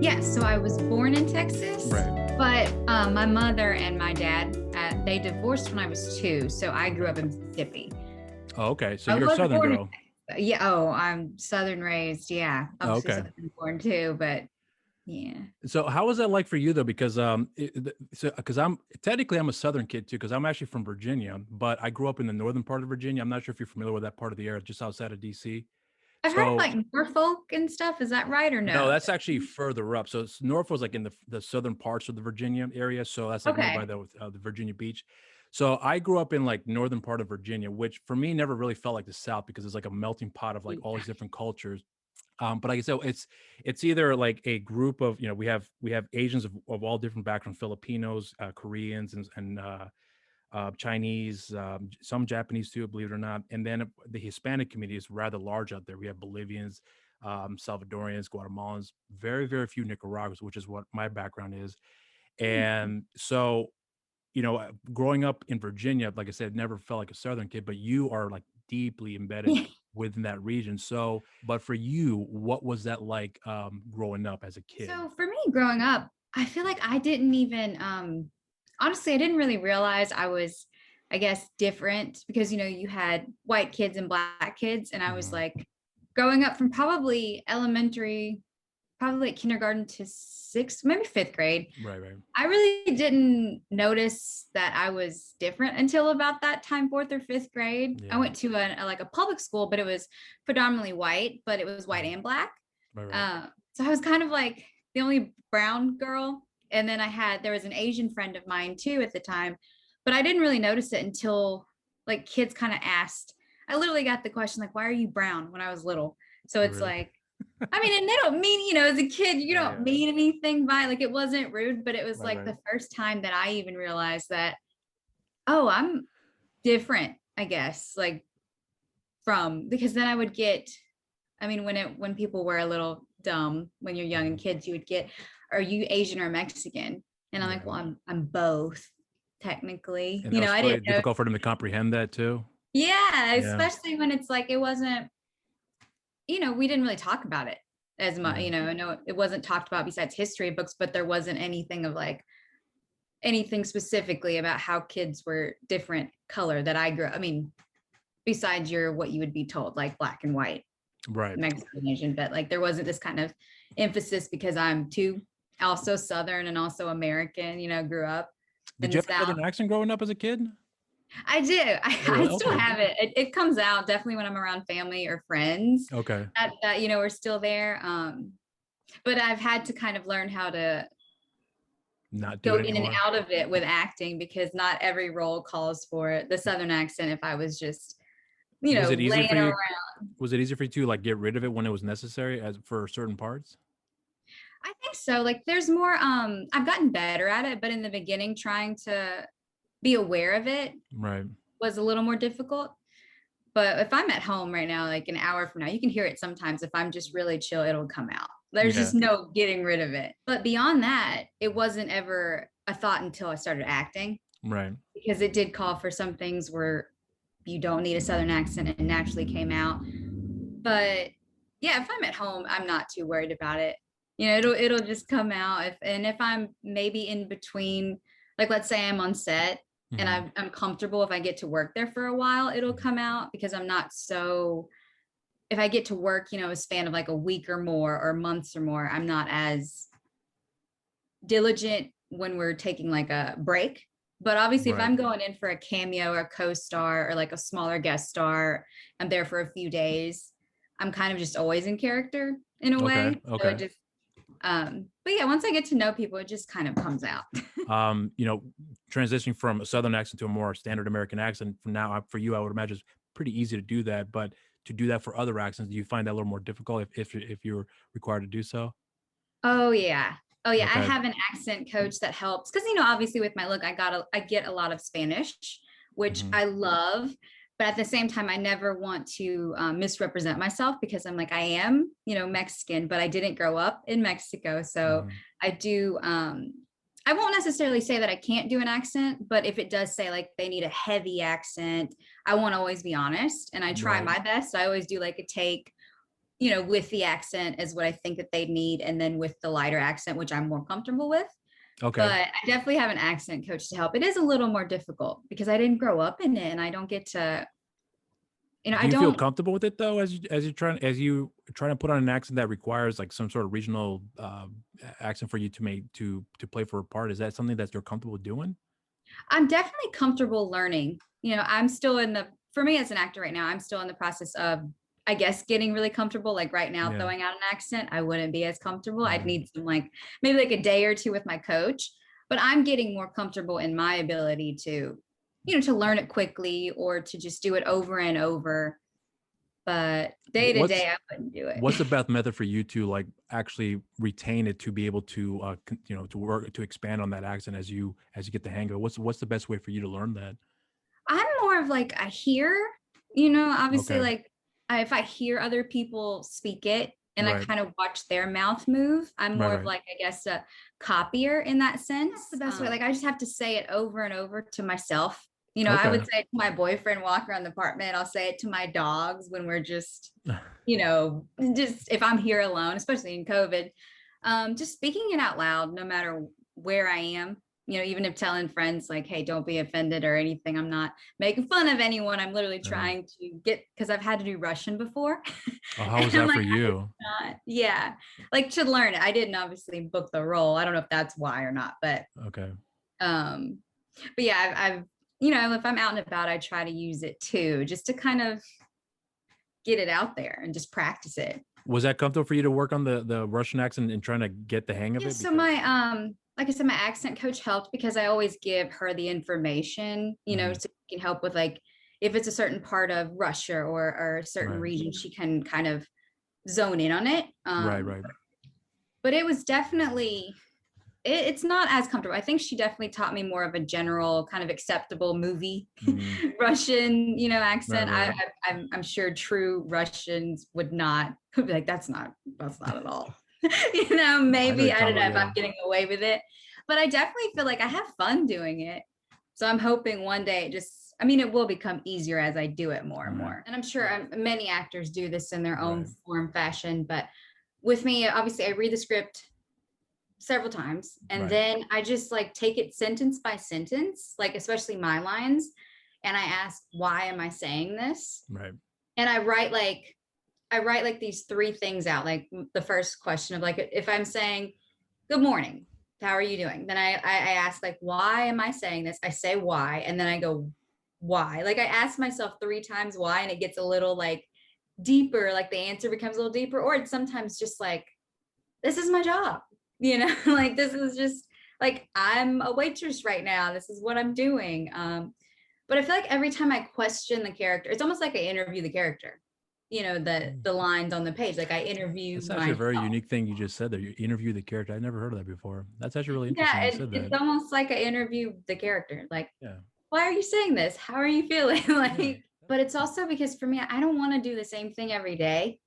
Yeah, so I was born in Texas, Right. but my mother and my dad, they divorced when I was 2, so I grew up in Mississippi. Oh, okay. So I you're a was Southern born in girl. Texas. Yeah, oh, I'm Southern raised. Yeah, Oh, obviously okay. Southern born too, but yeah. So how was that like for you though? Because because I'm a Southern kid too, because I'm actually from Virginia, but I grew up in the northern part of Virginia. I'm not sure if you're familiar with that part of the area, just outside of DC. I've heard of So like Norfolk and stuff. Is that right or no, no? that's actually further up. So Norfolk was like in the southern parts of the Virginia area. So that's like nearby Okay. the Virginia Beach. So I grew up in like northern part of Virginia, which for me never really felt like the South because it's like a melting pot of like all these different cultures. But like I said, it's either like a group of we have Asians of all different backgrounds, Filipinos, Koreans, and Chinese, some Japanese too, believe it or not. And then the Hispanic community is rather large out there. We have Bolivians, Salvadorians, Guatemalans, very, very few Nicaraguans, which is what my background is. And so, growing up in Virginia, like I said, never felt like a Southern kid, but you are like deeply embedded Yeah. within that region. So, but for you, what was that like growing up as a kid? So for me growing up, I feel like I didn't even honestly, I didn't really realize I was, I guess, different because you had white kids and black kids, and I was Mhm. like growing up from probably elementary, probably like kindergarten to sixth, maybe fifth grade. Right, right. I really didn't notice that I was different until about that time, fourth or fifth grade. I Yeah. went to like a public school, but it was predominantly white, but it was white Mhm. and black. Right, right. So I was kind of like the only brown girl. And then there was an Asian friend of mine too at the time, but I didn't really notice it until like kids kind of asked. I literally got the question, like, why are you brown when I was little? So it's Really? like, I mean, and they don't mean, as a kid, you Yeah, don't yeah. mean anything by like it wasn't rude, but it was Right, like right. the first time that I even realized that, oh, I'm different, I guess, like from because then I would get, I mean, when people were a little dumb when you're young and Mhm. kids, you would get, are you Asian or Mexican? And I'm like, Yeah. well, I'm both technically. And that was I probably didn't know. difficult for them to comprehend that too. Yeah, Yeah. especially when it's like it wasn't, we didn't really talk about it as much. Yeah. I know it wasn't talked about besides history books, but there wasn't anything of like anything specifically about how kids were different color that I grew. I mean, besides your what you would be told, like black and white, Right. Mexican, Asian, but like there wasn't this kind of emphasis because I'm too also Southern and also American, grew up in Did you the have a South. Southern accent growing up as a kid? I do. Oh, I really? still Okay. have it. It comes out definitely when I'm around family or friends Okay. that we're still there. But I've had to kind of learn how to Not do go it in and anymore. out of it with acting because not every role calls for the Southern accent if I was just, Was it easy for laying you? around. Was it easy for you to like get rid of it when it was necessary as for certain parts? I think so. Like there's more, I've gotten better at it, but in the beginning, trying to be aware of it Right. was a little more difficult. But if I'm at home right now, like an hour from now, you can hear it sometimes. If I'm just really chill, it'll come out. There's Yeah. just no getting rid of it. But beyond that, it wasn't ever a thought until I started acting Right. because it did call for some things where you don't need a Southern accent and it naturally came out. But yeah, if I'm at home, I'm not too worried about it. It'll just come out. If I'm maybe in between, like let's say I'm on set and Mhm. I'm comfortable if I get to work there for a while, it'll Mhm. come out because I'm not so if I get to work, a span of like a week or more or months or more, I'm not as diligent when we're taking like a break. But obviously, if Right. I'm going in for a cameo or a co-star or like a smaller guest star, I'm there for a few days. I'm kind of just always in character in a Okay. way. So it Okay. just, but yeah, once I get to know people, it just kind of comes out. Um, you know, Transitioning from a Southern accent to a more standard American accent from now for you, I would imagine it's pretty easy to do that. But to do that for other accents, do you find that a little more difficult if you're required to do so? Oh yeah. Oh yeah. I Okay. have an accent coach that helps because obviously with my look, I get a lot of Spanish, which Mhm. I love. But at the same time, I never want to misrepresent myself because I'm like I am, Mexican, but I didn't grow up in Mexico, so Mhm. I do. I won't necessarily say that I can't do an accent, but if it does say like they need a heavy accent, I won't always be honest, and I try Right. my best. I always do like a take with the accent is what I think that they need. And then with the lighter accent, which I'm more comfortable with. Okay. But I definitely have an accent coach to help. It is a little more difficult because I didn't grow up in it and I don't get to, Do I you feel don't, comfortable with it though, as you trying to put on an accent that requires like some sort of regional accent for you to play for a part? Is that something that you're comfortable doing? I'm definitely comfortable learning. I'm still for me as an actor right now, I'm still in the process of, I guess, getting really comfortable. Like right now, Yeah. throwing out an accent, I wouldn't be as comfortable. I'd Mhm. need some maybe like a day or two with my coach, but I'm getting more comfortable in my ability to, to learn it quickly or to just do it over and over. But day to What's day, I wouldn't do it. what's the best method for you to like actually retain it to be able to to work to expand on that accent as you get the hang of it? What's the best way for you to learn that? I'm more of like I hear, obviously Okay. like if I hear other people speak it and I Right. kind of watch their mouth move, I'm Right. more of Right. like, I guess, a copier in that sense. That's the best way. Like I just have to say it over and over to myself. I Okay. would say it to my boyfriend walk around the apartment. I'll say it to my dogs when we're just, just if I'm here alone, especially in COVID, just speaking it out loud, no matter where I am, even if telling friends like, hey, don't be offended or anything, I'm not making fun of anyone. I'm literally Yeah. trying to because I've had to do Russian before. Oh, how And was I'm that for like, you? yeah, like to learn it. I didn't obviously book the role. I don't know if that's why or not, Okay. um, but yeah, I've if I'm out and about, I try to use it too, just to kind of get it out there and just practice it. Was that comfortable for you to work on the Russian accent and trying to get the hang of Yeah, it? so Because my like I said, my accent coach helped because I always give her the information, Mhm. so she can help with like if it's a certain part of Russia or a certain Right. region, she can kind of zone in on it. Right. Right. But it was definitely it's not as comfortable. I think she definitely taught me more of a general kind of acceptable movie Mhm. Russian, Right. accent. Right. I'm sure true Russians would not be like, that's not at all. I know what Maybe you're I don't talking know about. if I'm Yeah. getting away with it, but I definitely feel like I have fun doing it. So I'm hoping one day it will become easier as I do it more and Mhm. more. And I'm sure many actors do this in their own Right. form fashion, but with me, obviously I read the script several times and Right. then I just like take it sentence by sentence, like especially my lines, and I ask, why am I saying this? Right. And I write like these three things out, like the first question of like if I'm saying good morning, how are you doing, then I ask like, why am I saying this? I say why, and then I go, why, like I ask myself three times why, and it gets a little like deeper, like the answer becomes a little deeper, or it's sometimes just like, this is my job, like this is just like, I'm a waitress right now, this is what I'm doing. But I feel like every time I question the character, it's almost like I interview the character, Mm. the lines on the page, like I interview That's actually a myself. very unique thing you just said there. You interview the character. I never heard of that before. That's actually really Yeah, interesting you said it's that. almost like I interview the character, like, Yeah. why are you saying this, how are you feeling? Yeah. Like, but it's also because for me, I don't want to do the same thing every day.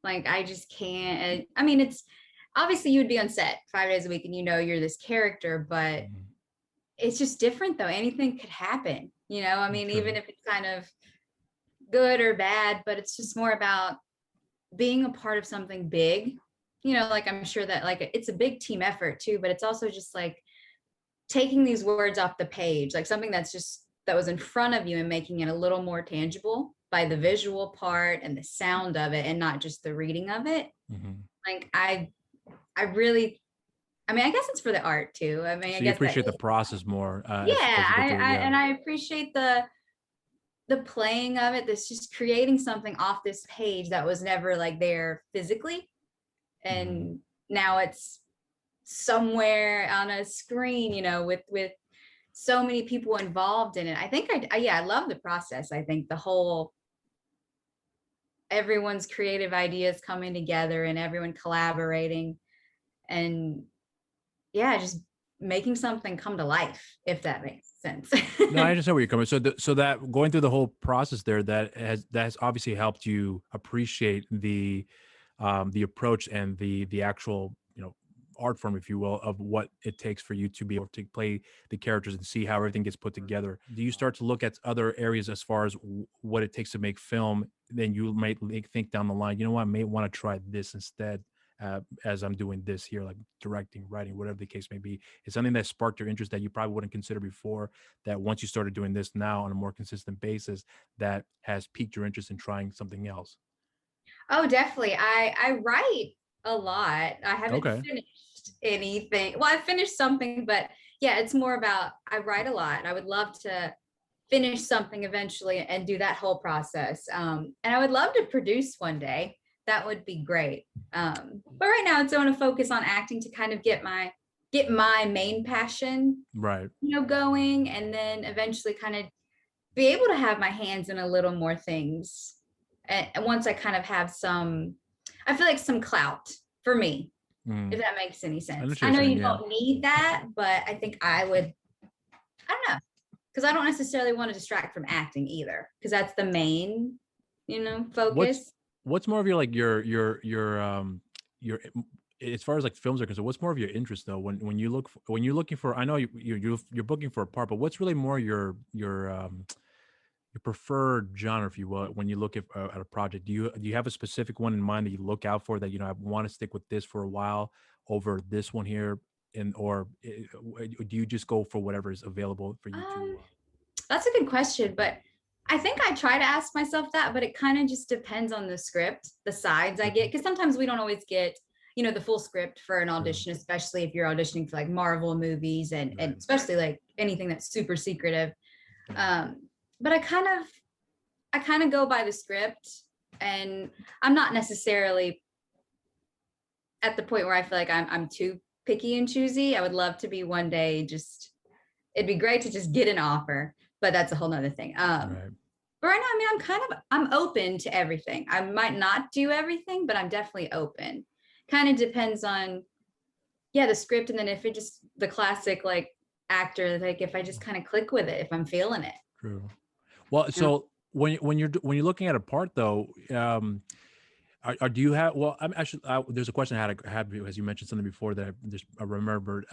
Like I just can't. It's obviously you would be on set 5 days a week and you're this character, but Mhm. it's just different though. Anything could happen, True. even if it's kind of good or bad, but it's just more about being a part of something big. Like I'm sure that like it's a big team effort too, but it's also just like taking these words off the page, like something that was in front of you and making it a little more tangible by the visual part and the sound of it and not just the reading of it. Mhm. Like I really, I guess it's for the art too. I So you guess that appreciate the process more yeah, as you go through it. Yeah. and I appreciate the playing of it. This just creating something off this page that was never like there physically, Mhm. and now it's somewhere on a screen, with so many people involved in it. I think yeah, I love the process. I think the whole everyone's creative ideas coming together and everyone collaborating and yeah, just making something come to life, if that makes sense. No, I understand where you're coming. So, so that going through the whole process there, that has obviously helped you appreciate the approach and the actual art form, if you will, of what it takes for you to be able to play the characters and see how everything gets put together. Do you start to look at other areas as far as what it takes to make film? Then you might think down the line, you know what, I may want to try this instead. As I'm doing this here, like directing, writing, whatever the case may be, it's something that sparked your interest that you probably wouldn't consider before. That once you started doing this now on a more consistent basis, that has piqued your interest in trying something else. Oh, definitely. I write a lot. I haven't Okay. finished anything. Well, I finished something, but yeah, it's more about I write a lot. I would love to finish something eventually and do that whole process. And I would love to produce one day. That would be great. But right now, it's I want to focus on acting to kind of get my main passion, Right. going, and then eventually kind of be able to have my hands in a little more things. And once I kind of have some, I feel like some clout for me, if Mm. that makes any I sense. understand what I you're know saying. you Yeah. don't need that, but I think I would, I don't know, because I don't necessarily want to distract from acting either, because that's the main, What's focus. what's more of your like your as far as like films are concerned, what's more of your interest though when you look when you're looking for, I know you're booking for a part, but what's really more your preferred genre, if you will, when you look at a project? Do you have a specific one in mind that you look out for, that I want to stick with this for a while over this one here, and or do you just go for whatever is available for you to? Um, that's a good question, but I think I try to ask myself that, but it kind of just depends on the script, the sides I get, Mhm. because sometimes we don't always get, the full script for an True. audition, especially if you're auditioning for like Marvel movies and Right. especially like anything that's super secretive. Um, but I kind of go by the script, and I'm not necessarily at the point where I feel like I'm too picky and choosy. I would love to be one day. Just it'd be great to just get an offer, but that's a whole nother thing. Right. But right now, I mean, I'm open to everything. I might not do everything, but I'm definitely open. Kind of depends on, yeah, the script, and then if it just the classic like actor, like if I just kind of click with it, if I'm feeling it. True. Well, You know? so when you're looking at a part though, do you have? Well, I'm actually there's a question I had as you mentioned something before that I remembered.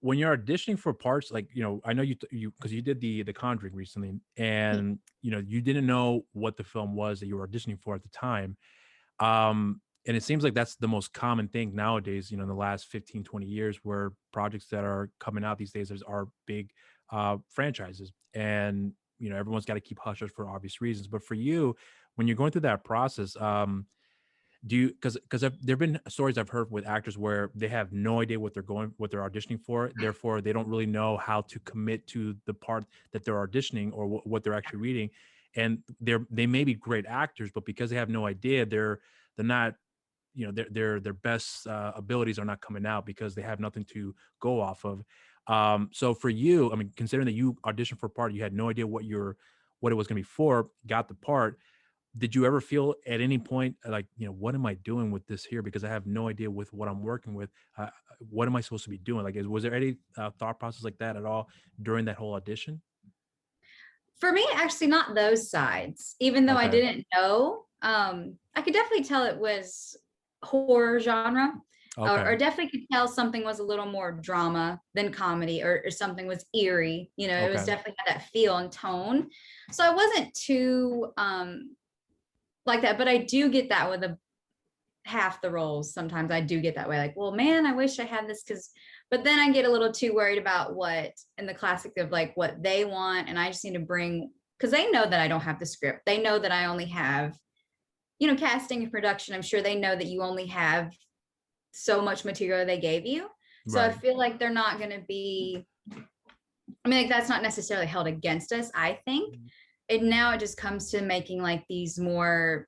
When you're auditioning for parts, like I know you because you did the Conjuring recently, and you didn't know what the film was that you were auditioning for at the time. And it seems like that's the most common thing nowadays, in the last 15, 20 years, where projects that are coming out these days are big franchises. And, everyone's got to keep hush hush for obvious reasons. But for you, when you're going through that process, do you, because there've been stories I've heard with actors where they have no idea what they're auditioning for. Therefore, they don't really know how to commit to the part that they're auditioning, or what they're actually reading. And they may be great actors, but because they have no idea, they're not, their best abilities are not coming out because they have nothing to go off of. So for you, I mean, considering that you auditioned for a part, you had no idea what it was going to be for, got the part. Did you ever feel at any point like, what am I doing with this here? Because I have no idea with what I'm working with. What am I supposed to be doing? Like, was there any thought process like that at all during that whole audition? For me, actually, not those sides. Even though I Okay. didn't know, I could definitely tell it was horror genre, Okay. or definitely could tell something was a little more drama than comedy, or something was eerie. It was Okay. definitely had that feel and tone. So I wasn't too like that, but I do get that with a half the roles. Sometimes I do get that way, like, well, man, I wish I had this, because but then I get a little too worried about what in the classic of like what they want, and I just need to bring, because they know that I don't have the script. They know that I only have, casting and production. I'm sure they know that you only have so much material they gave you. So I Right. feel like they're not going to be, I mean, like that's not necessarily held against us, I think. And now it just comes to making like these more,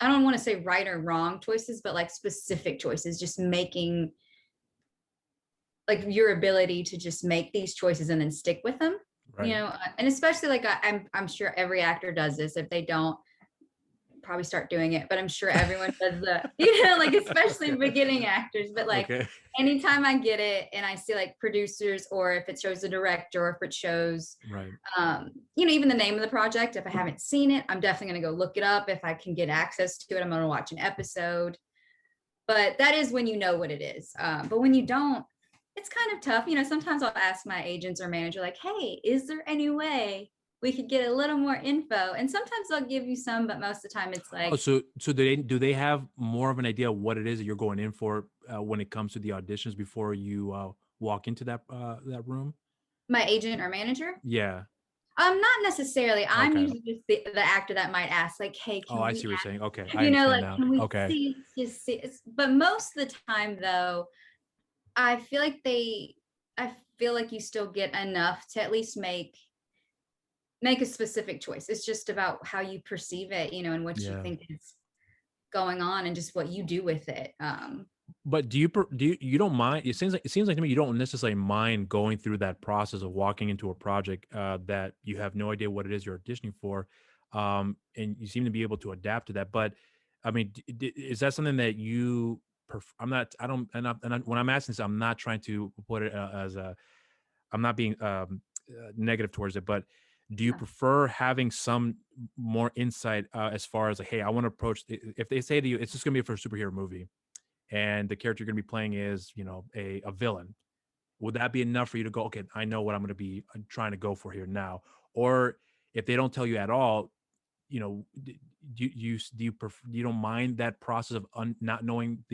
I don't want to say right or wrong choices, but like specific choices, just making like your ability to just make these choices and then stick with them, Right. and especially like I'm sure every actor does this. If they don't, probably start doing it, but I'm sure everyone does the, like especially beginning actors. But like Okay. anytime I get it and I see like producers, or if it shows the director, or if it shows, Right. even the name of the project, if I haven't seen it, I'm definitely going to go look it up. If I can get access to it, I'm going to watch an episode. but that is when you know what it is. But when you don't, it's kind of tough. Sometimes I'll ask my agents or manager, like, hey, is there any way we could get a little more info? And sometimes they'll give you some, but most of the time it's Oh, like, so do they have more of an idea of what it is that you're going in for when it comes to the auditions before you walk into that room? my agent or manager. Yeah. Not necessarily. I'm Okay. usually just the actor that might ask, like, hey, Oh, can I we see what you're saying. Okay, I understand like, now. can we Okay. see, just see? But most of the time, though, I feel like I feel like you still get enough to at least make a specific choice. It's just about how you perceive it, and what you Yeah. think is going on, and just what you do with it. But you don't mind? It seems like to me you don't necessarily mind going through that process of walking into a project that you have no idea what it is you're auditioning for, and you seem to be able to adapt to that. But I mean, is that something that you? I'm not. I don't. When I'm asking this, I'm not trying to put it as a. I'm not being negative towards it, but do you Yeah. prefer having some more insight as far as like, hey, I want to approach? If they say to you, it's just going to be for a superhero movie and the character you're going to be playing is, a villain, would that be enough for you to go, okay, I know what I'm going to be trying to go for here now? Or if they don't tell you at all, you don't mind that process of not knowing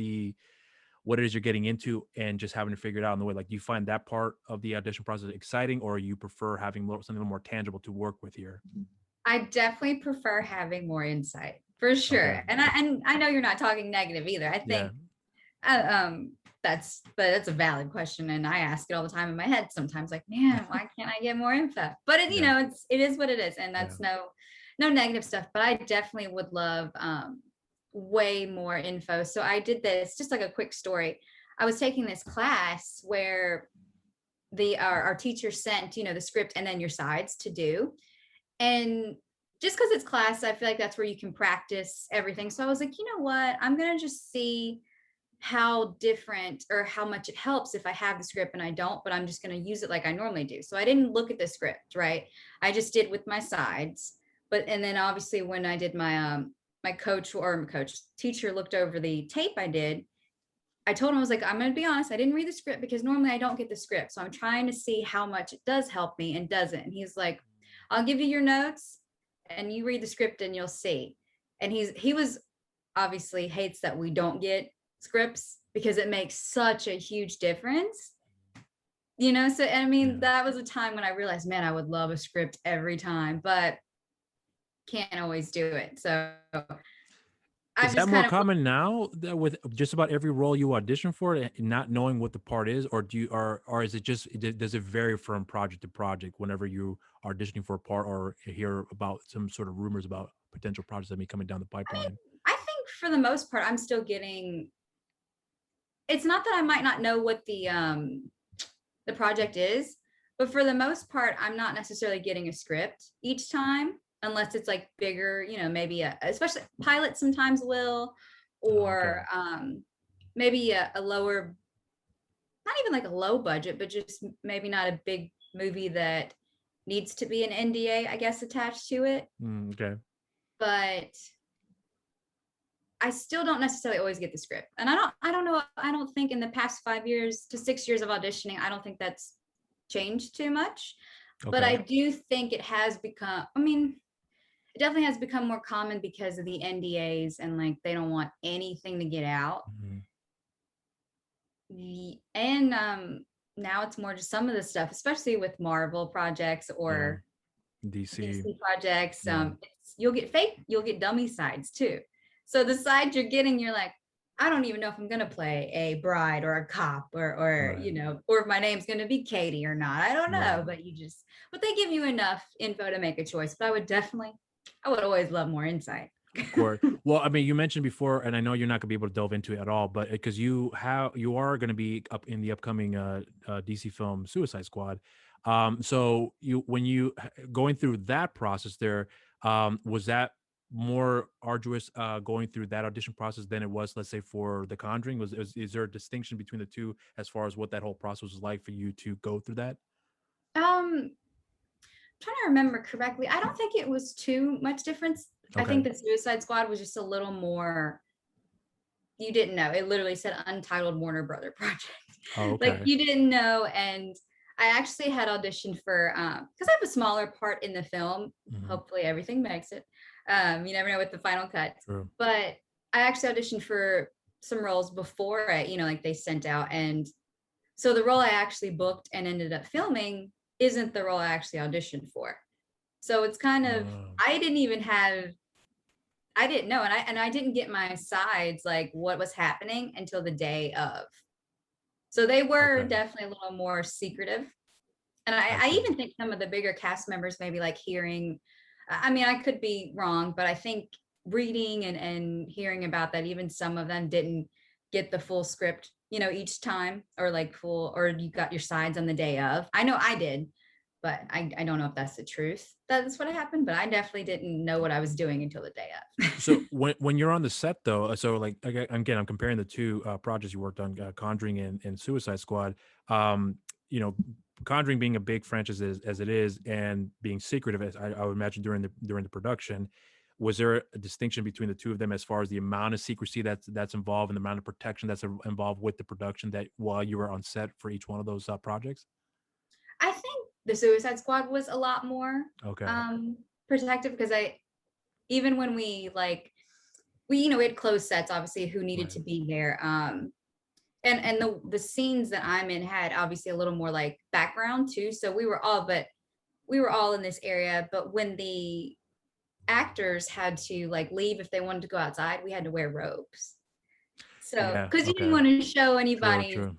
what it is you're getting into and just having to figure it out in the way? Like, do you find that part of the audition process exciting, or you prefer having something a little more tangible to work with here? I definitely prefer having more insight for Okay. sure. And I know you're not talking negative either. I Yeah. think that's a valid question, and I ask it all the time in my head sometimes, like, man, why can't I get more info? But Yeah. it is what it is, and Yeah. that's no negative stuff. But I definitely would love way more info. So I did this, just like a quick story. I was taking this class where our teacher sent the script and then your sides to do, and just because it's class, I feel like that's where you can practice everything. So I was like, you know what, I'm gonna just see how different or how much it helps if I have the script and I don't, but I'm just going to use it like I normally do. So I didn't look at the script, right? I just did with my sides. And then obviously when I did my coach teacher looked over the tape I did, I told him, I was like, I'm going to be honest, I didn't read the script because normally I don't get the script. So I'm trying to see how much it does help me and doesn't. And he's like, I'll give you your notes and you read the script and you'll see. And he was obviously hates that we don't get scripts because it makes such a huge difference. So I mean, Yeah. that was a time when I realized, man, I would love a script every time, but can't always do it. So Is I've that just more kind of common now with just about every role you audition for, not knowing what the part is, or or is it just does it vary from project to project whenever you are auditioning for a part or hear about some sort of rumors about potential projects that may be coming down the pipeline? I think for the most part I'm still getting, it's not that I might not know what the project is, but for the most part I'm not necessarily getting a script each time unless it's like bigger, maybe especially pilots sometimes will, Oh, okay. or maybe a lower, not even like a low budget, but just maybe not a big movie that needs to be an NDA, I guess, attached to it. Okay. But I still don't necessarily always get the script. And I don't know, I don't think in the past 5 years to 6 years of auditioning, I don't think that's changed too much. But Okay. I do think it has become, I mean, it definitely has become more common because of the NDAs, and like they don't want anything to get out. Mhm. And now it's more just some of the stuff, especially with Marvel projects Yeah. or DC. DC projects. Yeah. You'll get dummy sides too. So the side you're getting, you're like, I don't even know if I'm gonna play a bride or a cop, or Right. or if my name's gonna be Katie or not. I don't Right. know, but they give you enough info to make a choice. But I would always love more insight. Of course. Well, I mean, you mentioned before, and I know you're not gonna be able to delve into it at all, but because you are gonna be up in the upcoming DC film Suicide Squad. So when you going through that process there, was that more arduous going through that audition process than it was, let's say, for The Conjuring? Is there a distinction between the two as far as what that whole process was like for you to go through that? um Trying to remember correctly, I don't think it was too much difference. I Okay. think the Suicide Squad was just a little more, you didn't know. It literally said Untitled Warner Brother Project. Oh, Like okay. you didn't know. And I actually had auditioned for because I have a smaller part in the film. Hmm. Hopefully everything makes it. You never know with the final cuts. True. But I actually auditioned for some roles before it, like they sent out. And so the role I actually booked and ended up filming isn't the role I actually auditioned for. So it's kind of Oh, I didn't even have I didn't know, and I didn't get my sides like what was happening until the day of. So they were okay. definitely a little more secretive. And I I see. even think some of the bigger cast members maybe like hearing, I mean, I could be wrong, but I think reading and hearing about that, even some of them didn't get the full script, each time, or like full, or you got your sides on the day of. I know I did, but I don't know if that's the truth. That's what happened, but I definitely didn't know what I was doing until the day So of. when you're on the set though, so like again, I'm comparing the two projects you worked on, Conjuring and Suicide Squad. Um, you know, Conjuring being a big franchise as it is, and being secretive, as I would imagine during the production, was there a distinction between the two of them as far as the amount of secrecy that's involved and the amount of protection that's involved with the production that while you were on set for each one of those projects? I think the Suicide Squad was a lot more Okay, um protective because I even when we like we had closed sets obviously who needed right. to be there and the scenes that I'm in had obviously a little more like background too, so we were all in this area, but when the actors had to like leave if they wanted to go outside, we had to wear robes, so Yeah. because you didn't Okay. want to show True. anybody's True.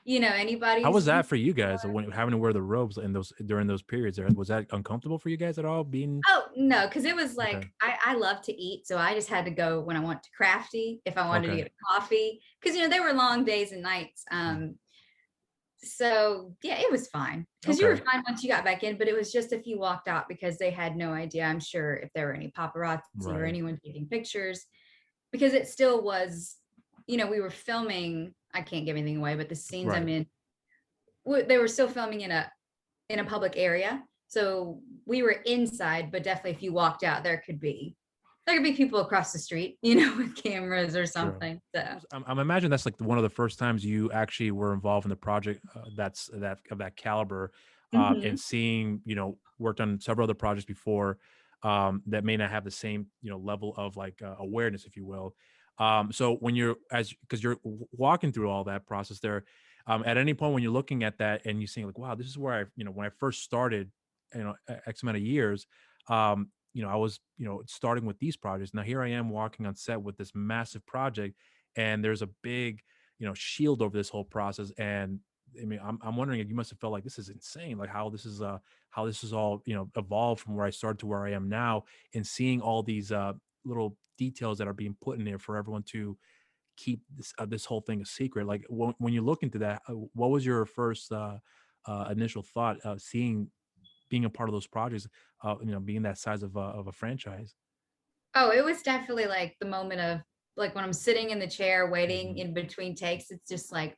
How was anybody's that for you guys when having to wear the robes in those during those periods there? Was that uncomfortable for you guys at all being Oh, no, because it was okay. like I love to eat, so I just had to go when I went to Crafty, if I wanted to Okay. get a coffee, because they were long days and nights. Mm. So yeah, it was fine because you were Okay. fine once you got back in, but it was just if you walked out because they had no idea, I'm sure, if there were any paparazzi or Right. anyone taking pictures, because it still was, we were filming. I can't give anything away, but the scenes I'm Right. in, they were still filming in a public area. So we were inside, but definitely if you walked out, there could be people across the street, with cameras or True. something. So I'm imagining that's like one of the first times you actually were involved in the project that's that of that caliber, and mhm. seeing worked on several other projects before that may not have the same level of like awareness, if you will. So when you're as because you're walking through all that process there, at any point when you're looking at that and you seeing like, wow, this is where when I first started, X amount of years. I was, starting with these projects. Now here I am walking on set with this massive project, and there's a big, shield over this whole process. And I mean, I'm wondering if you must have felt like this is insane, like how this is all, evolved from where I started to where I am now, and seeing all these little details that are being put in there for everyone to keep this whole thing a secret. Like when you look into that, what was your first initial thought seeing being a part of those projects, being that size of a franchise. Oh, it was definitely like the moment of like when I'm sitting in the chair waiting Mhm, in between takes, it's just like,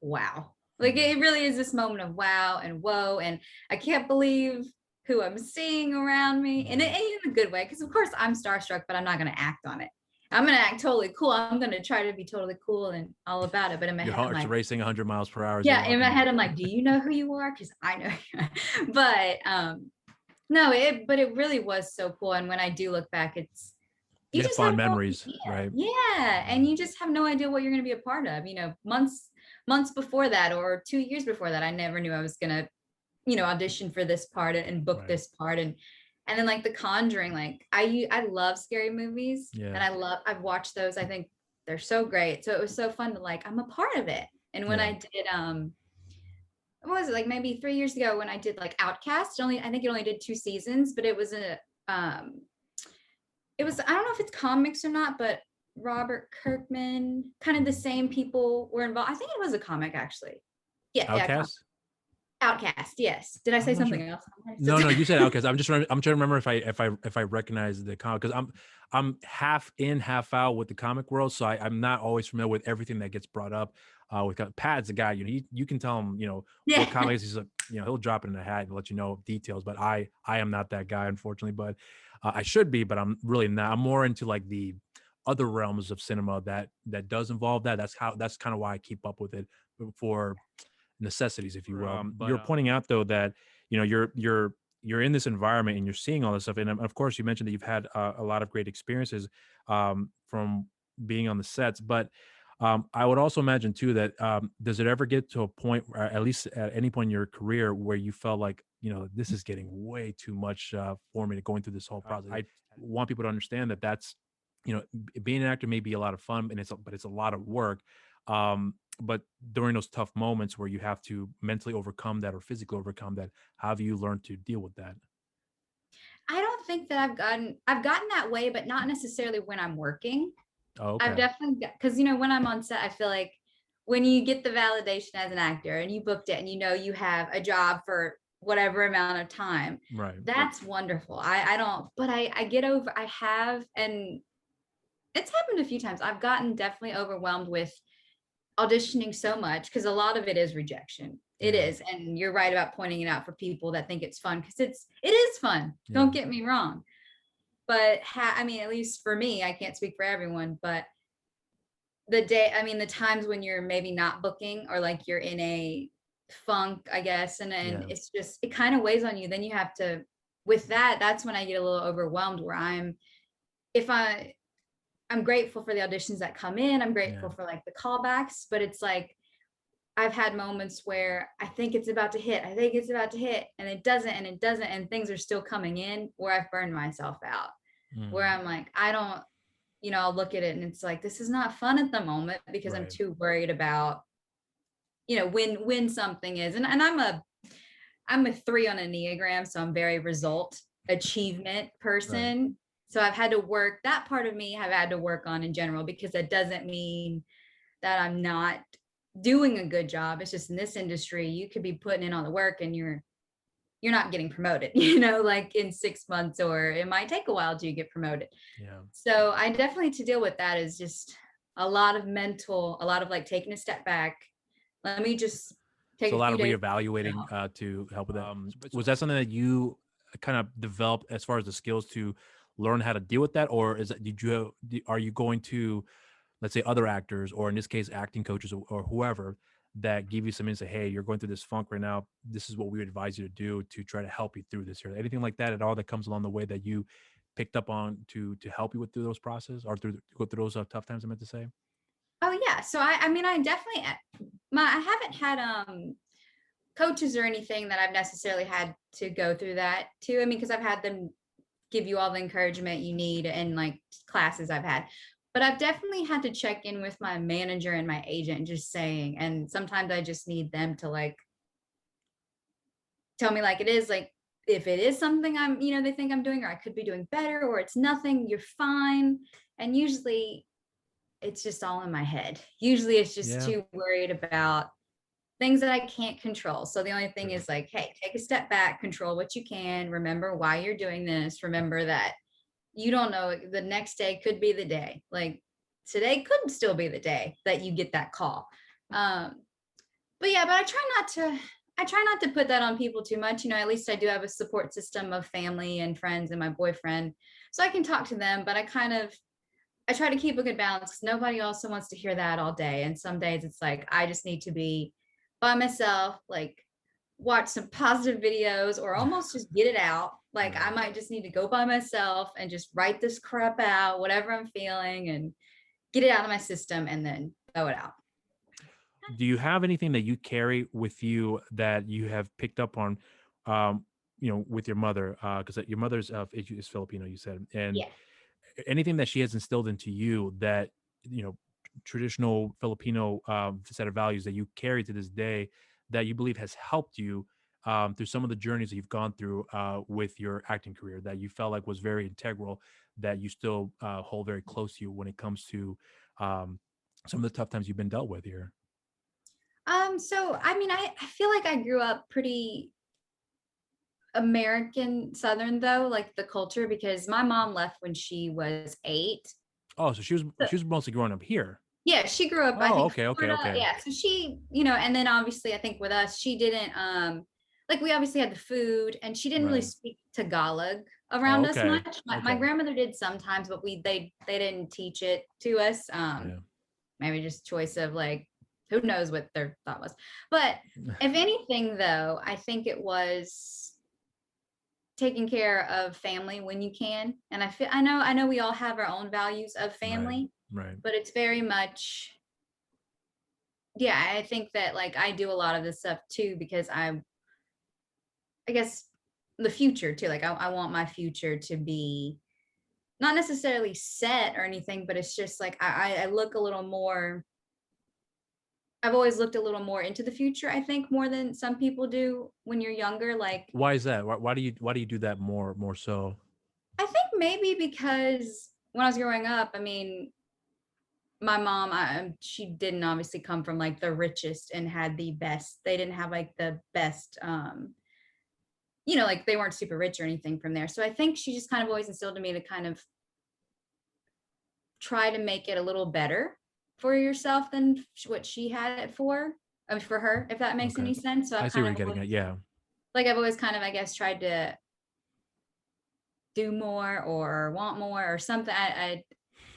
wow. Like mhm. it really is this moment of wow and whoa. And I can't believe who I'm seeing around me. And Right. in a good way, because of course I'm starstruck, but I'm not gonna act on it. I'm gonna act totally cool. I'm gonna try to be totally cool and all about it. But in my Your head, I'm heart's like, racing 100 miles per hour as you're yeah, in my walking in. head, I'm like, do you know who you are? Because I know you are. But no, but it really was so cool. And when I do look back, it's you You have just have fond no memories, idea. right? Yeah. Yeah. And you just have no idea what you're gonna be a part of. Months before that or 2 years before that, I never knew I was gonna, audition for this part and book Right. this part. And then like The Conjuring, like I love scary movies Yeah. and I've watched those. I think they're so great. So it was so fun to like, I'm a part of it. And when Yeah. I did what was it, like maybe 3 years ago when I did like Outcast, I think it only did 2 seasons, but um it was, I don't know if it's comics or not, but Robert Kirkman, kind of the Mhm. same people were involved. I think it was a comic actually. Yeah, yeah, Outcast? Outcast. Yes. Did I say I'm not sure. something else? No, no, you said Outcast. I'm trying to remember if I recognize the comic because I'm half in, half out with the comic world, so I'm not always familiar with everything that gets brought up. Pat's the guy, you can tell him, what Yeah. comics he's like, he'll drop it in a hat and let you know details. But I am not that guy, unfortunately. But I should be, but I'm really not. I'm more into like the other realms of cinema that does involve that. That's kind of why I keep up with it for necessities, if you will. You're pointing out though that you're in this environment and you're seeing all this stuff, and of course you mentioned that you've had a lot of great experiences from being on the sets, but I would also imagine too that does it ever get to a point, at least at any point in your career, where you felt like this is getting way too much for me to going through this whole process? I want people to understand that that's being an actor may be a lot of fun, and but it's a lot of work. But during those tough moments where you have to mentally overcome that or physically overcome that, how have you learned to deal with that? I don't think that I've gotten that way, but not necessarily when I'm working. Oh, I've okay. definitely because when I'm on set, I feel like when you get the validation as an actor and you booked it and you have a job for whatever amount of time, Right. that's wonderful. I don't, but I get over, I have, and it's happened a few times. I've gotten definitely overwhelmed with auditioning so much because a lot of it is rejection. It Yeah. is. And you're right about pointing it out for people that think it's fun because it is fun. Yeah. Don't get me wrong. But I mean, at least for me, I can't speak for everyone, but the times when you're maybe not booking or like you're in a funk, I guess, and then Yeah. it's just, it kind of weighs on you. Then you have to, with that, that's when I get a little overwhelmed where if I'm grateful for the auditions that come in. I'm Yeah. grateful for like the callbacks, but it's like I've had moments where I think it's about to hit. I think it's about to hit, and it doesn't, and it doesn't, and things are still coming in where I've burned myself out. Where Mm, I'm like, I don't, I'll look at it and it's like this is not fun at the moment because I'm right. too worried about, when something is. And I'm a 3 on Enneagram, so I'm very result achievement Right. person. So I've had to work that part of me. I've had to work on in general because that doesn't mean that I'm not doing a good job. It's just in this industry, you could be putting in all the work and you're not getting promoted, like in 6 months, or it might take a while to get promoted. Yeah. So I definitely to deal with that is just a lot of like taking a step back. Let me just take So a a lot few of days. reevaluating to help with that. Was that something that you kind of developed as far as the skills to learn how to deal with that, or is that are you going to, let's say, other actors, or in this case acting coaches, or whoever, that give you some insight? Hey, you're going through this funk right now, this is what we would advise you to do to try to help you through this, or anything like that at all that comes along the way that you picked up on to help you with through those process, or go through those tough times, I meant to say? Oh yeah. So I mean I definitely I haven't had coaches or anything that I've necessarily had to go through that too. I mean, because I've had them give you all the encouragement you need in like classes I've had. But I've definitely had to check in with my manager and my agent, just saying. And sometimes I just need them to like tell me like it is, like if it is something they think I'm doing or I could be doing better, or it's nothing, you're fine. And usually it's just all in my head. Usually it's just Yeah. too worried about things that I can't control. So the only thing Sure. is like, hey, take a step back, control what you can. Remember why you're doing this. Remember that you don't know, the next day could be the day. Like today could still be the day that you get that call. Um, but yeah, but I try not to put that on people too much. At least I do have a support system of family and friends and my boyfriend. So I can talk to them, but I try to keep a good balance. Nobody also wants to hear that all day. And some days it's like I just need to be by myself, like watch some positive videos or almost just get it out. Like I Right. might just need to go by myself and just write this crap out, whatever I'm feeling, and get it out of my system and then throw it out. Do you have anything that you carry with you that you have picked up on, with your mother? Because your mother's is Filipino, you said, and Yeah. anything that she has instilled into you that traditional Filipino set of values that you carry to this day that you believe has helped you through some of the journeys that you've gone through with your acting career, that you felt like was very integral, that you still hold very close to you when it comes to um, some of the tough times you've been dealt with here. So I mean, I feel like I grew up pretty American Southern though, like the culture, because my mom left when she was 8. Oh, so she was mostly growing up here. Yeah, she grew up, I Oh, think, okay, okay, Florida. okay. Yeah, so she, and then obviously I think with us, she didn't like we obviously had the food and she didn't really Right. speak Tagalog. Oh, around us okay. much. My Okay. grandmother did sometimes, but they didn't teach it to us. Yeah. Maybe just choice of like, who knows what their thought was. But if anything, though, I think it was taking care of family when you can. And I know we all have our own values of Right. family, Right. but it's very much, yeah, I think that like I do a lot of this stuff too because I guess the future too. Like I want my future to be not necessarily set or anything, but it's just like I look a little more. I've always looked a little more into the future, I think, more than some people do when you're younger. Like, Why is that? Why do you do that more so? I think maybe because when I was growing up, I mean, my mom, she didn't obviously come from like the richest and had the best. They didn't have like the best, like they weren't super rich or anything from there. So I think she just kind of always instilled in me to kind of try to make it a little better for yourself than what she had it for. I mean, for her, if that makes Okay. any sense. So I I've see what kind you're of getting at. Yeah. I've always kind of, I guess, tried to do more or want more or something.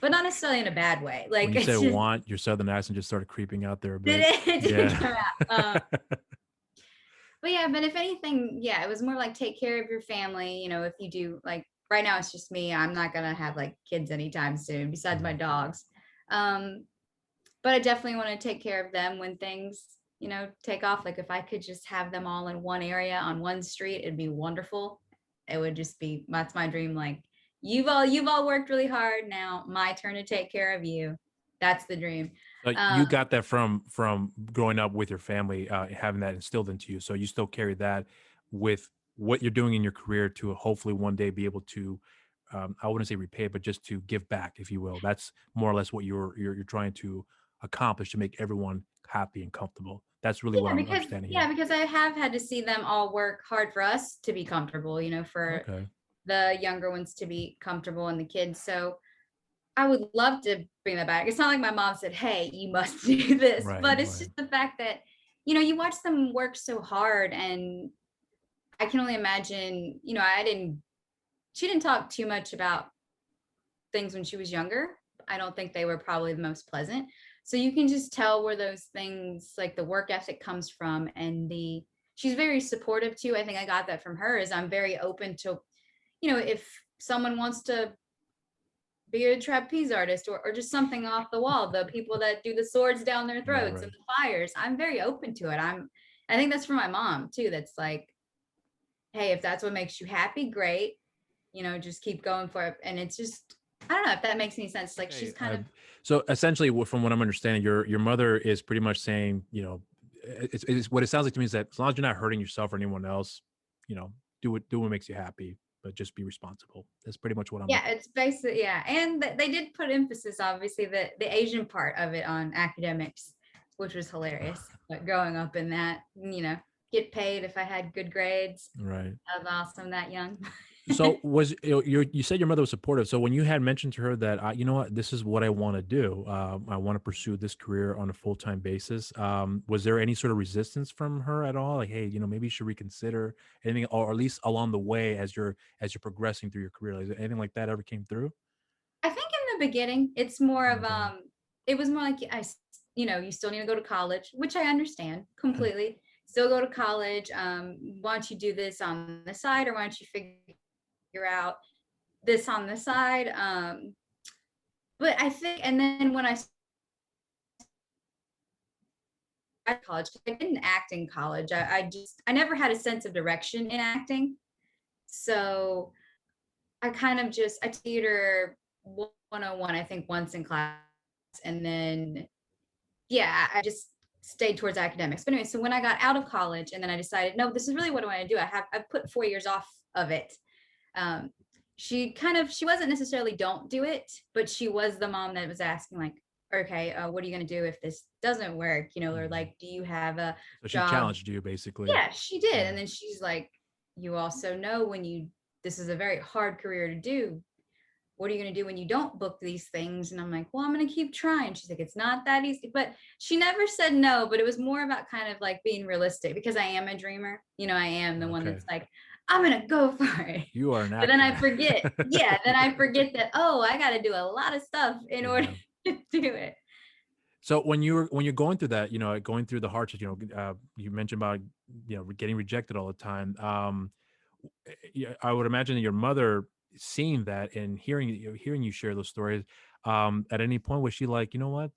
But not necessarily in a bad way. When Like you said it's just want, your southern accent just started creeping out there a did bit. it did Yeah. come out. But yeah, but if anything, yeah, it was more like take care of your family. If you do like right now, it's just me. I'm not gonna have like kids anytime soon, besides my Mhm. dogs. Um, but I definitely want to take care of them when things, take off. Like if I could just have them all in one area on one street, it'd be wonderful. It would just be that's my dream. Like you've all worked really hard. Now my turn to take care of you. That's the dream. So you Um, got that from growing up with your family, having that instilled into you. So you still carry that with what you're doing in your career to hopefully one day be able to, I wouldn't say repay, but just to give back, if you will. That's more or less what you're trying to accomplish to make everyone happy and comfortable. That's really what yeah, I'm understanding here. because I have had to see them all work hard for us to be comfortable. For Okay. the younger ones to be comfortable and the kids. So I would love to bring that back. It's not like my mom said, "Hey, you must do this," Right. but it's Right. just the fact that, you watch them work so hard. And I can only imagine, she didn't talk too much about things when she was younger. I don't think they were probably the most pleasant. So you can just tell where those things, like the work ethic comes from. And she's very supportive too. I think I got that from her is I'm very open to, if someone wants to be a trapeze artist or just something off the wall, the people that do the swords down their Right. throats and Right. the fires, I'm very open to it. I think that's for my mom too. That's like, hey, if that's what makes you happy, great. Just keep going for it. And it's just, I don't know if that makes any sense. Like she's Okay. kind of, So essentially, from what I'm understanding, your mother is pretty much saying, it's what it sounds like to me is that as long as you're not hurting yourself or anyone else, you know, do what makes you happy, but just be responsible. That's pretty much what I'm. yeah, it's basically, yeah. And they did put emphasis, obviously, the Asian part of it on academics, which was hilarious. But growing up in that, get paid if I had good grades. Right. I was awesome that young. So was you said your mother was supportive. So when you had mentioned to her that you know what, this is what I want to do, I want to pursue this career on a full time basis. Was there any sort of resistance from her at all? Like, hey, maybe you should reconsider anything, or at least along the way as you're progressing through your career. Like, anything like that ever came through? I think in the beginning, it's more of Okay. it was more like you still need to go to college, which I understand completely. Still go to college. Why don't you do this on the side, or why don't you figure out this on the side? But I think, and then when I started college, 'cause I didn't act in college. I never had a sense of direction in acting, so I kind of just I theater 101, I think, once in class, and then yeah, I just stayed towards academics. But anyway, so when I got out of college and then I decided, no, this is really what I want to do. I've put 4 years off of it. Um, she wasn't necessarily don't do it, but she was the mom that was asking like, okay, what are you going to do if this doesn't work? Or Mhm. like, do you have a So she job? challenged you basically. Yeah, she did. Yeah. And then she's like, you also know this is a very hard career to do. What are you going to do when you don't book these things? And I'm like, well, I'm going to keep trying. She's like, it's not that easy. But she never said no, but it was more about kind of like being realistic because I am a dreamer. I am the one Okay. that's like, I'm gonna go for it. You are an But then actor. I forget, yeah, then I forget that, oh, I got to do a lot of stuff in order Yeah. to do it. So when you're going through that, going through the hardships, you mentioned about getting rejected all the time. Yeah, I would imagine that your mother seeing that and hearing you share those stories. At any point was she like, you know what,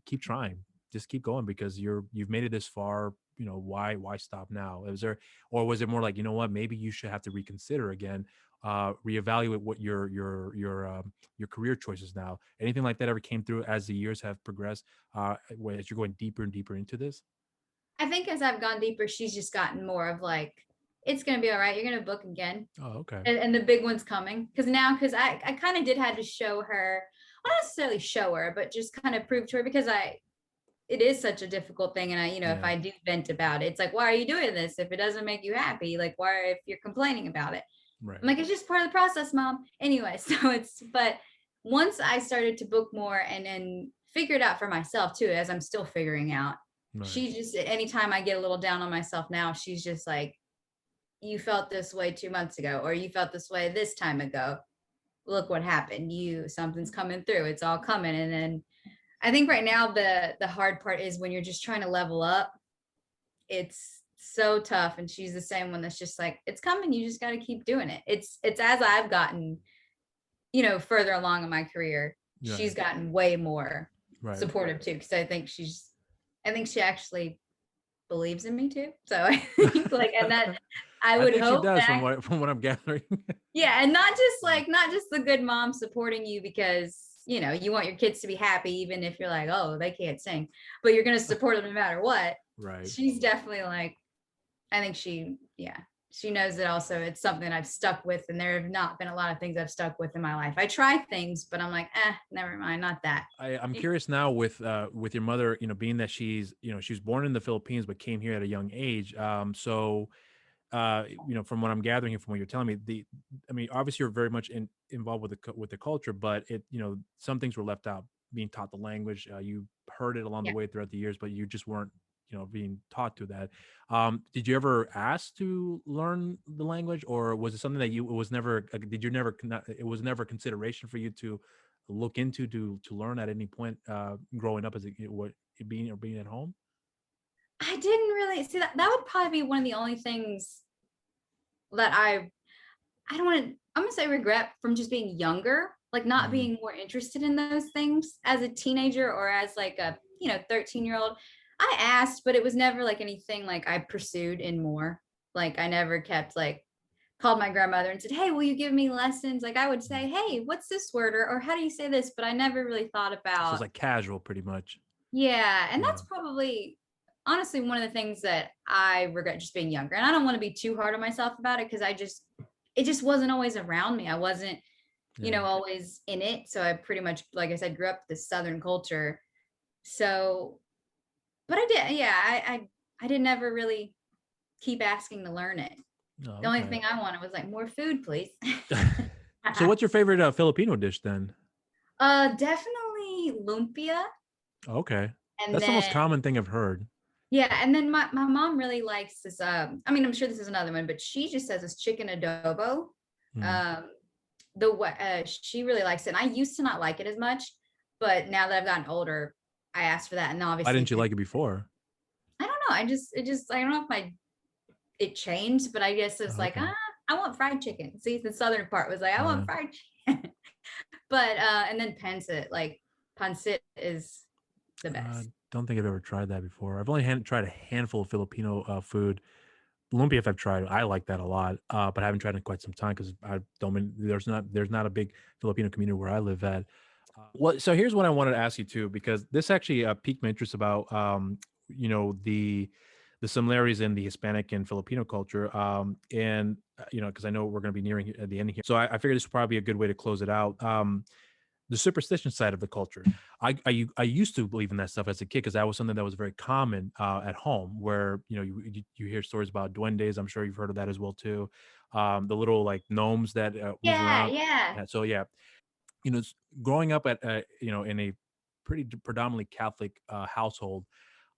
keep trying, just keep going because you've made it this far. Why stop now? Was there, or was it more like, you know what, maybe you should have to reconsider again, reevaluate what your career choices now? Anything like that ever came through as the years have progressed, as you're going deeper and deeper into this? I think as I've gone deeper, she's just gotten more of like, it's gonna be all right. You're gonna book again. Oh, okay. And the big one's coming. Because I kind of did had to show her, well, not necessarily show her, but just kind of prove to her because it is such a difficult thing. And if Yeah. I do vent about it, it's like, why are you doing this? If it doesn't make you happy, like, why, if you're complaining about it? I'm Right. like, it's just part of the process, mom. Anyway, but once I started to book more and then figure it out for myself too, as I'm still figuring out, Right. she just, anytime I get a little down on myself now, she's just like, you felt this way 2 months ago, or you felt this way this time ago. Look what happened. Something's coming through. It's all coming. And then I think right now the hard part is when you're just trying to level up. It's so tough. And she's the same one that's just like, it's coming. You just got to keep doing it. It's as I've gotten, further along in my career, she's Right. gotten way more Right. supportive too. Cause I think she actually believes in me too. So I think like, and that I I would think she hope does, from that, what I'm gathering. yeah, and not just the good mom supporting you because you want your kids to be happy, even if you're like, oh, they can't sing, but you're gonna support them no matter what. Right. She's definitely like, I think yeah, she knows that also it's something I've stuck with, and there have not been a lot of things I've stuck with in my life. I try things, but I'm like, never mind, not that. I'm curious now with your mother, being that she was born in the Philippines but came here at a young age. From what I'm gathering and from what you're telling me, I mean, obviously you're very much involved with the culture, but some things were left out. Being taught the language, you heard it along the Yeah. way throughout the years, but you just weren't, being taught to that. Did you ever ask to learn the language, or was it something that it was never? Did you never? It was never a consideration for you to look into to learn at any point, growing up as being at home? I didn't really see that. That would probably be one of the only things that I don't want to, I'm gonna say regret from just being younger, like not Mm, being more interested in those things as a teenager or as like a 13-year-old. I asked, but it was never like anything like I pursued in more. Like I never kept like called my grandmother and said, hey, will you give me lessons? Like I would mm. say, hey, what's this word, or how do you say this? But I never really thought So it's about, like casual, pretty much. yeah. And Yeah. that's probably honestly one of the things that I regret, just being younger. And I don't want to be too hard on myself about it because it just wasn't always around me. I wasn't, Yeah. always in it. So I pretty much, like I said, grew up this Southern culture. So, but I did, yeah, I didn't ever really keep asking to learn it. Oh, The only okay. thing I wanted was like more food, please. So what's your favorite Filipino dish then? Definitely lumpia. Okay. And That's the most then, common thing I've heard. yeah, and then my mom really likes this. I mean, I'm sure this is another one, but she just says this chicken adobo. Mm. Um, she really likes it. And I used to not like it as much, but now that I've gotten older, I asked for that. And Why obviously, didn't you like it before? I don't know. I don't know if it changed, but I guess it's Oh, like, okay. I want fried chicken. See, the southern part was like, I Yeah. want fried chicken. But and then pancit is the best. Don't think I've ever tried that before. I've only tried a handful of Filipino food. Lumpia, if I've tried, I like that a lot, but I haven't tried it in quite some time because I don't mean there's not a big Filipino community where I live at. Well, so here's what I wanted to ask you too, because this actually piqued my interest about the similarities in the Hispanic and Filipino culture, and because I know we're going to be nearing at the end here, so I figured this would probably be a good way to close it out. The superstition side of the culture. I used to believe in that stuff as a kid because that was something that was very common at home, where you hear stories about duendes. I'm sure you've heard of that as well too. The little like gnomes that move Yeah, around. yeah. Yeah, so yeah, growing up at in a pretty predominantly Catholic household,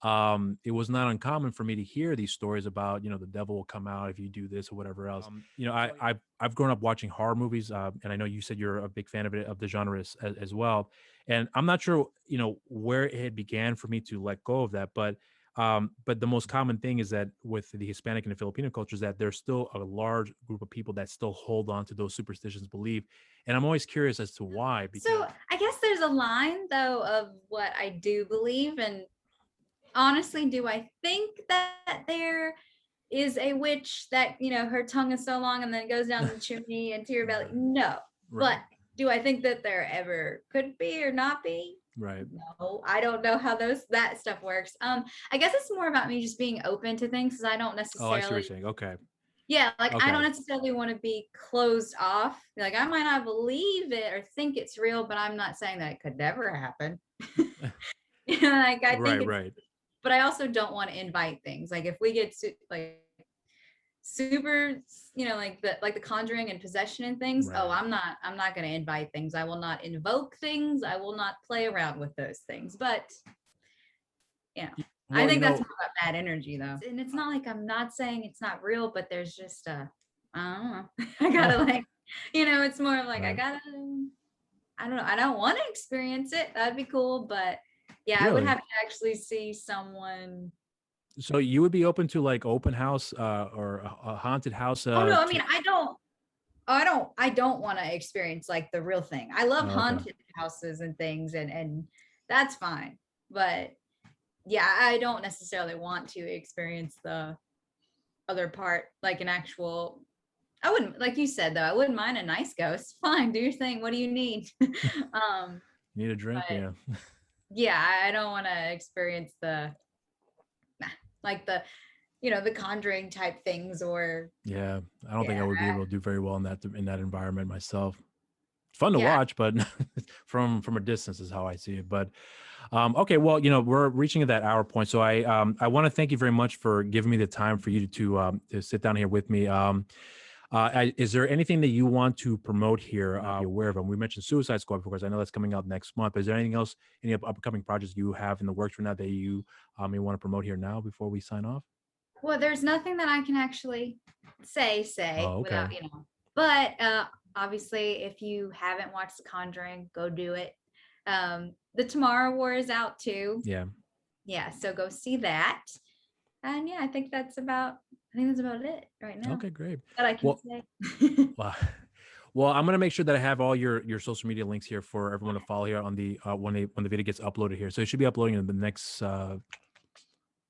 it was not uncommon for me to hear these stories about, the devil will come out if you do this or whatever else. I've grown up watching horror movies, and I know you said you're a big fan of it, of the genre as well. And I'm not sure, where it began for me to let go of that, but the most common thing is that with the Hispanic and the Filipino cultures, that there's still a large group of people that still hold on to those superstitions, belief, and I'm always curious as to why. So I guess there's a line though of what I do believe, and honestly, do I think that there is a witch that, her tongue is so long and then it goes down the chimney into your belly? Right. No. Right. But do I think that there ever could be or not be? Right. No, I don't know how that stuff works. I guess it's more about me just being open to things, because I don't Oh, I see what you're necessarily, saying. Okay. yeah, like I Okay. don't necessarily want to be closed off. Like I might not believe it or think it's real, but I'm not saying that it could never happen. Like I think Right. it's, Right. but I also don't want to invite things. Like if we get like super, like the conjuring and possession and things, oh, Right. I'm not going to invite things. I will not invoke things. I will not play around with those things. But I Well, think that's more about bad energy though. And it's not like I'm not saying it's not real, but there's just I don't know. I gotta like, it's more of like I right. gotta, I don't know. I don't want to experience it. That'd be cool, but yeah, I would Really? have to actually see someone. So you would be open to like open house, or a haunted house, Oh no, I to mean I don't want to experience like the real thing. I love oh, okay. haunted houses and things, and that's fine. But yeah, I don't necessarily want to experience the other part, like an actual. I wouldn't, like you said though, I wouldn't mind a nice ghost. Fine, do your thing. What do you need? um, Need a drink? but Yeah. yeah, I don't want to experience like the conjuring type things, or Yeah. I don't think I yeah, would be able to do very well in that environment myself. Fun to yeah. watch, but from a distance is how I see it. But okay, well, we're reaching that hour point, so I want to thank you very much for giving me the time for you to sit down here with me. Is there anything that you want to promote here? You're aware of them. We mentioned Suicide Squad because I know that's coming out next month. But is there anything else, any upcoming projects you have in the works right now that you may want to promote here now before we sign off? Well, there's nothing that I can actually say Oh, without, okay. but obviously if you haven't watched The Conjuring, go do it. The Tomorrow War is out too. Yeah. Yeah, so go see that. And yeah, I think that's about it right now Okay, great. that I can Well, say. Well, well, I'm gonna make sure that I have all your social media links here for everyone to follow here on the when the video gets uploaded here. So it should be uploading in the next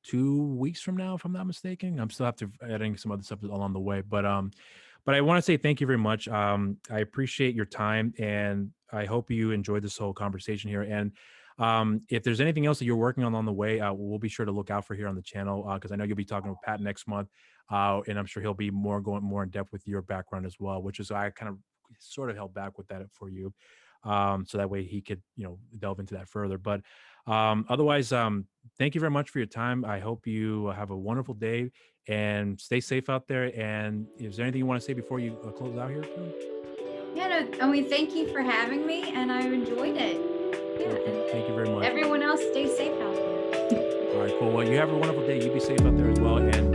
2 weeks from now, if I'm not mistaken. I'm still have to adding some other stuff along the way, but I want to say thank you very much. I appreciate your time, and I hope you enjoyed this whole conversation here. And if there's anything else that you're working on the way, we'll be sure to look out for here on the channel, because I know you'll be talking with Pat next month, and I'm sure he'll be going more in depth with your background as well, which is I kind of sort of held back with that for you, so that way he could delve into that further. But otherwise, thank you very much for your time. I hope you have a wonderful day and stay safe out there. And is there anything you want to say before you close out here, too? Yeah, no, I mean, thank you for having me, and I enjoyed it. Yeah, Well, and thank you very much. everyone else, stay safe out there. All right, cool. Well, you have a wonderful day. You be safe out there as well. And